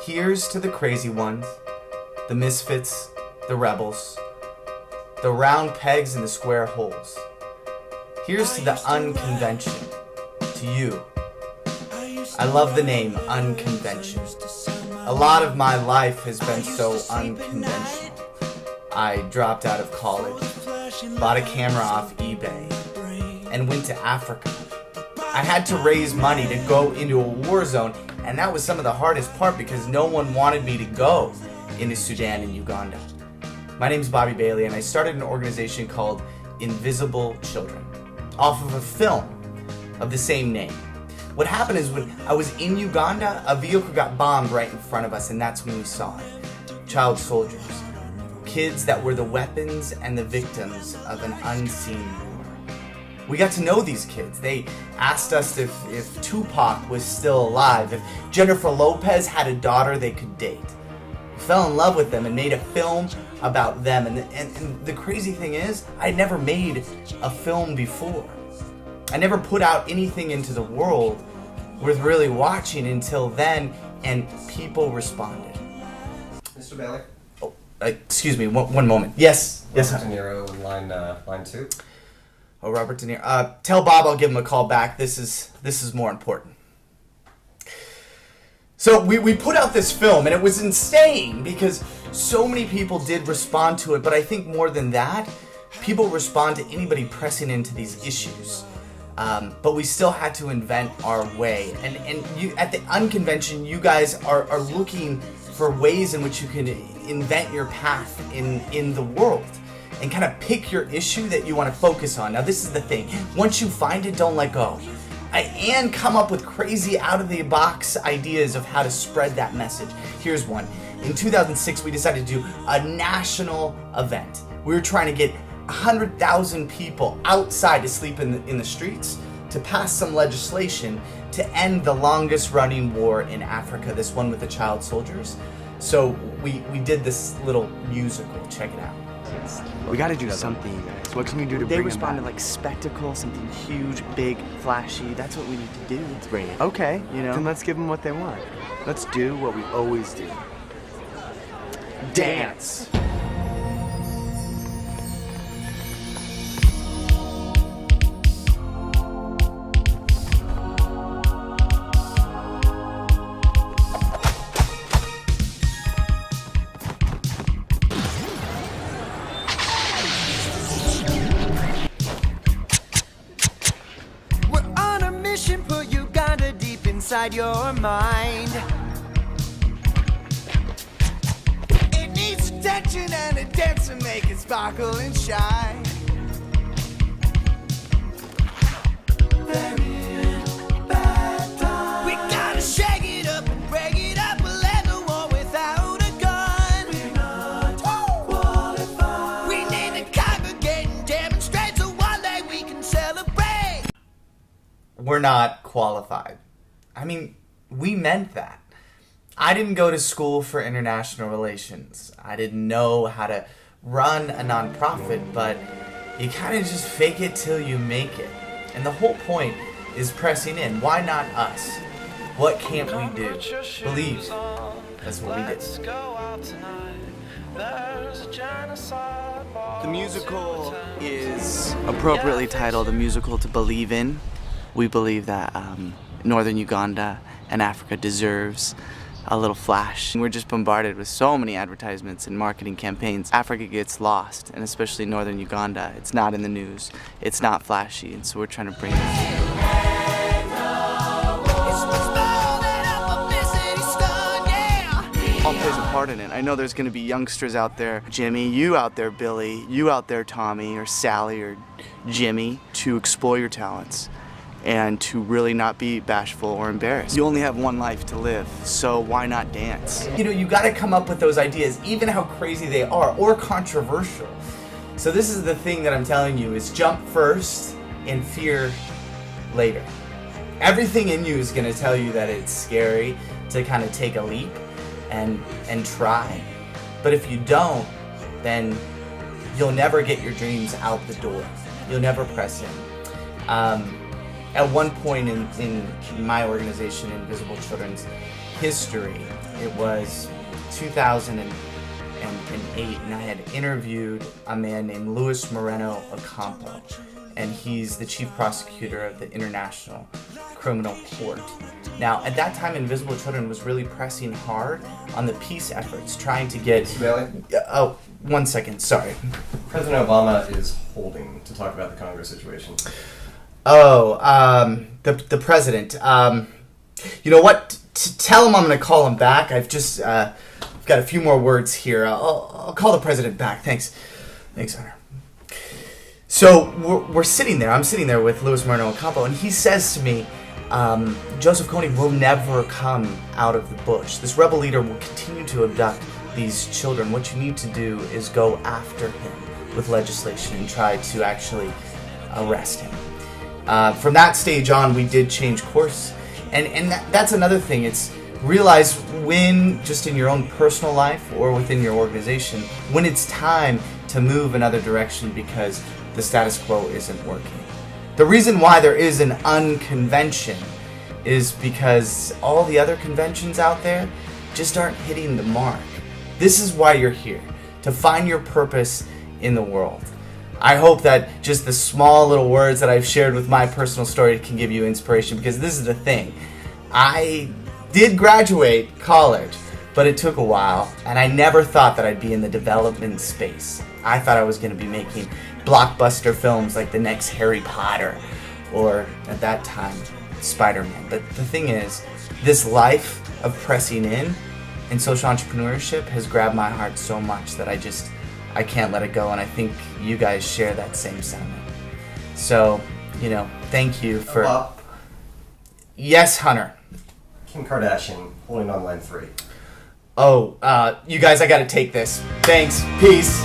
Here's to the crazy ones, the misfits, the rebels, the round pegs and the square holes. Here's to the UnConvention, to you. I love the name UnConvention. A lot of my life has been so unconventional. I dropped out of college, bought a camera off eBay, and went to Africa. I had to raise money to go into a war zone, and that was some of the hardest part because no one wanted me to go into Sudan and Uganda. My name is Bobby Bailey, and I started an organization called Invisible Children, off of a film of the same name. What happened is when I was in Uganda, a vehicle got bombed right in front of us, and that's when we saw it. Child soldiers. Kids that were the weapons and the victims of an unseen war. We got to know these kids. They asked us if Tupac was still alive, if Jennifer Lopez had a daughter they could date. We fell in love with them and made a film about them. And the crazy thing is, I'd never made a film before. I never put out anything into the world worth really watching until then, and people responded. Mr. Bailey? Excuse me, one moment. Yes. Robert De Niro in line 2. Oh, Robert De Niro. Tell Bob I'll give him a call back. This is more important. So we put out this film, and it was insane because so many people did respond to it, but I think more than that, people respond to anybody pressing into these issues. But we still had to invent our way. And you, at the UnConvention, you guys are looking for ways in which you can invent your path in the world and kind of pick your issue that you want to focus on. Now, this is the thing. Once you find it, don't let go. And come up with crazy out-of-the-box ideas of how to spread that message. Here's one. In 2006, we decided to do a national event. We were trying to get 100,000 people outside to sleep in the streets to pass some legislation to end the longest running war in Africa, this one with the child soldiers. So we did this little musical. Check it out. We gotta do something, guys. What can we do to bring them back? They responded like spectacle, something huge, big, flashy. That's what we need to do. Let's bring it. Okay, then let's give them what they want. Let's do what we always do. Dance! Put Uganda deep inside your mind. It needs attention and a dance to make it sparkle and shine. We gotta shake it up and break it up. We'll end the war without a gun. We're not qualified. We need to congregate and demonstrate so one day we can celebrate. We're not qualified. I mean, we meant that. I didn't go to school for international relations. I didn't know how to run a nonprofit, but you kind of just fake it till you make it. And the whole point is pressing in. Why not us? What can't we do? Believe. That's what we did. The musical is appropriately titled A Musical to Believe In. We believe that northern Uganda and Africa deserves a little flash. We're just bombarded with so many advertisements and marketing campaigns. Africa gets lost, and especially northern Uganda. It's not in the news, it's not flashy, and so we're trying to bring it. All plays a part in it. I know there's going to be youngsters out there, Jimmy, you out there, Billy, you out there, Tommy, or Sally, or Jimmy, to explore your talents and to really not be bashful or embarrassed. You only have one life to live, so why not dance? You got to come up with those ideas, even how crazy they are, or controversial. So this is the thing that I'm telling you, is jump first and fear later. Everything in you is going to tell you that it's scary to kind of take a leap and try. But if you don't, then you'll never get your dreams out the door. You'll never press in. At one point in my organization, Invisible Children's, history. It was 2008, and I had interviewed a man named Luis Moreno Ocampo, and he's the chief prosecutor of the International Criminal Court. Now, at that time, Invisible Children was really pressing hard on the peace efforts, trying to get... Mr. Bailey, Oh, 1 second, sorry. President Obama is holding to talk about the Congress situation. Oh, the president. You know what? Tell him I'm going to call him back. I've just got a few more words here. I'll call the president back. Thanks, Hunter. So we're sitting there. I'm sitting there with Luis Moreno Ocampo, and he says to me, Joseph Kony will never come out of the bush. This rebel leader will continue to abduct these children. What you need to do is go after him with legislation and try to actually arrest him. From that stage on, we did change course. And that's another thing. It's realize when, just in your own personal life or within your organization, when it's time to move another direction because the status quo isn't working. The reason why there is an UnConvention is because all the other conventions out there just aren't hitting the mark. This is why you're here, to find your purpose in the world. I hope that just the small little words that I've shared with my personal story can give you inspiration, because this is the thing. I did graduate college, but it took a while, and I never thought that I'd be in the development space. I thought I was going to be making blockbuster films like the next Harry Potter, or at that time, Spider-Man. But the thing is, this life of pressing in and social entrepreneurship has grabbed my heart so much that I can't let it go, and I think you guys share that same sentiment. So, thank you for... Bob, Yes, Hunter. Kim Kardashian holding on line 3. Oh, you guys, I gotta take this. Thanks. Peace.